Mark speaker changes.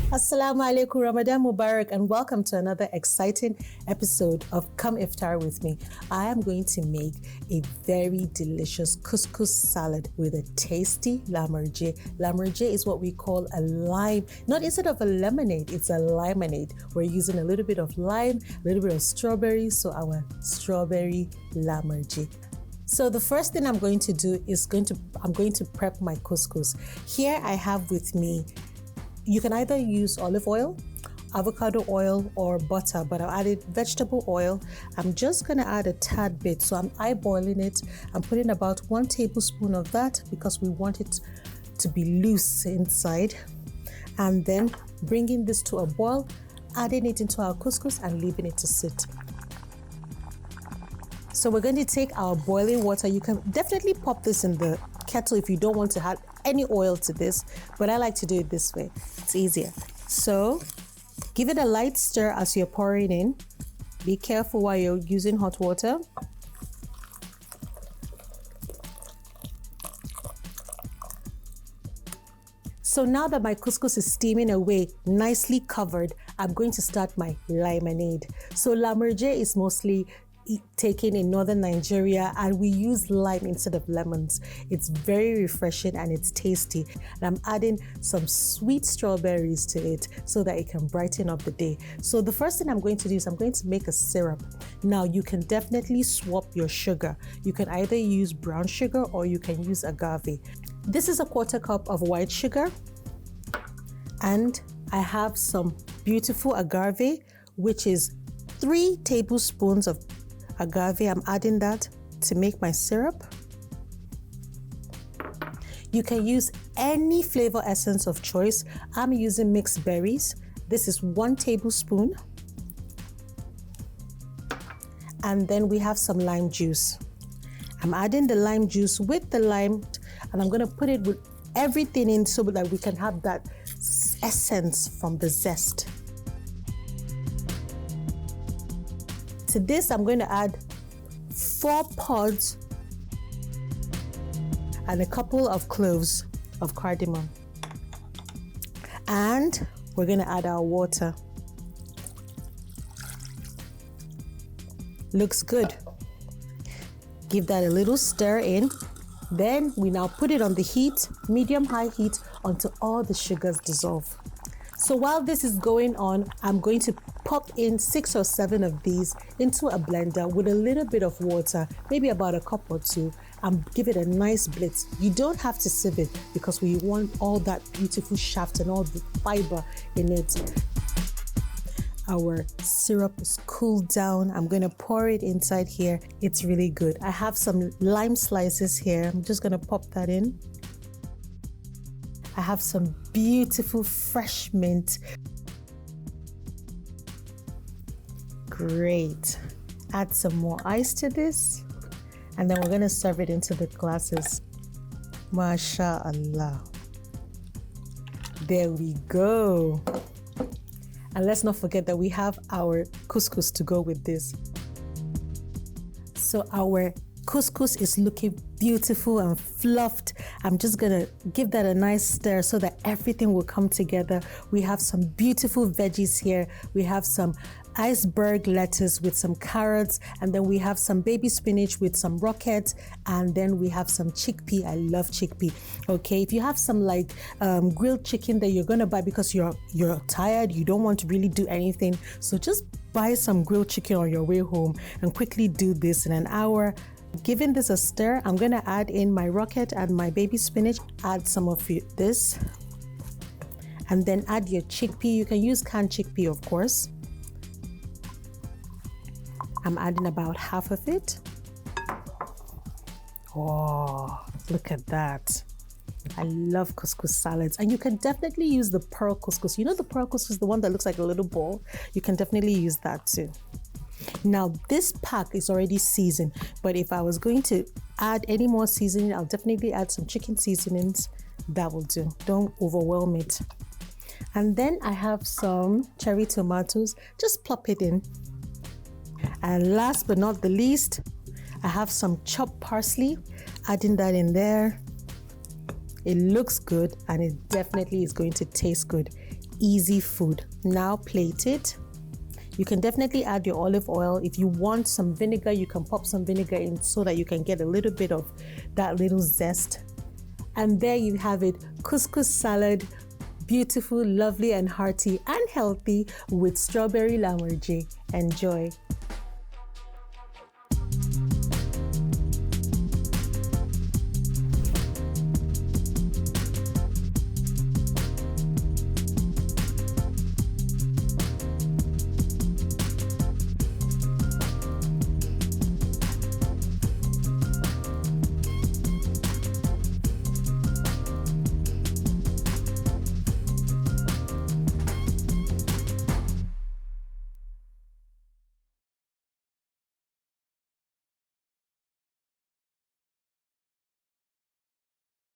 Speaker 1: Assalamu alaikum, Ramadan Mubarak, and welcome to another exciting episode of Come Iftar With Me. I am going to make a very delicious couscous salad with a tasty lamerje. Lamerje is what we call a lime, not instead of a lemonade, it's a limeanade. We're using a little bit of lime, a little bit of strawberry, so our strawberry lamerje. So the first thing I'm going to do is I'm going to prep my couscous. Here I have with me, you can either use olive oil, avocado oil, or butter, but I added vegetable oil. I'm just gonna add a tad bit. So I'm eyeballing it. I'm putting about 1 tablespoon of that because we want it to be loose inside. And then bringing this to a boil, adding it into our couscous and leaving it to sit. So we're going to take our boiling water. You can definitely pop this in the kettle if you don't want to add any oil to this, but I like to do it this way. It's easier. So give it a light stir as you're pouring in. Be careful while you're using hot water. So now that my couscous is steaming away, nicely covered, I'm going to start my limeanade. So lamerje is mostly taken in northern Nigeria, and we use lime instead of lemons. It's very refreshing and it's tasty. And I'm adding some sweet strawberries to it so that it can brighten up the day. So the first thing I'm going to do is I'm going to make a syrup. Now you can definitely swap your sugar. You can either use brown sugar or you can use agave. This is a 1/4 cup of white sugar, and I have some beautiful agave, which is 3 tablespoons of agave. I'm adding that to make my syrup. You can use any flavor essence of choice. I'm using mixed berries. This is 1 tablespoon. And then we have some lime juice. I'm adding the lime juice with the lime, and I'm going to put it with everything in so that we can have that essence from the zest. To this, I'm going to add 4 pods and a couple of cloves of cardamom. And we're going to add our water. Looks good. Give that a little stir in. Then we now put it on the heat, medium-high heat, until all the sugars dissolve. So while this is going on, I'm going to pop in 6 or 7 of these into a blender with a little bit of water, maybe about a cup or 2, and give it a nice blitz. You don't have to sieve it because we want all that beautiful shaft and all the fiber in it. Our syrup is cooled down. I'm going to pour it inside here. It's really good. I have some lime slices here. I'm just going to pop that in. I have some beautiful fresh mint. Great. Add some more ice to this, and then we're going to serve it into the glasses. MashaAllah. There we go. And let's not forget that we have our couscous to go with this. So our couscous is looking beautiful and fluffed. I'm just gonna give that a nice stir so that everything will come together. We have some beautiful veggies here. We have some iceberg lettuce with some carrots, and then we have some baby spinach with some rocket, and then we have some chickpea. I love chickpea. Okay, if you have some like grilled chicken that you're gonna buy because you're tired, you don't want to really do anything, so just buy some grilled chicken on your way home and quickly do this in an hour. Giving this a stir, I'm gonna add in my rocket and my baby spinach. Add some of this, and then add your chickpea. You can use canned chickpea, of course. I'm adding about half of it. Oh, look at that. I love couscous salads, and you can definitely use the pearl couscous. You know the pearl couscous, the one that looks like a little ball? You can definitely use that too. Now this pack is already seasoned, but if I was going to add any more seasoning, I'll definitely add some chicken seasonings. That will do. Don't overwhelm it. And then I have some cherry tomatoes. Just plop it in. And last but not the least, I have some chopped parsley. Adding that in there. It looks good, and it definitely is going to taste good. easy food. Now plate it. You can definitely add your olive oil. If you want some vinegar, you can pop some vinegar in so that you can get a little bit of that little zest. And there you have it, couscous salad, beautiful, lovely and hearty and healthy with strawberry lamurji. Enjoy.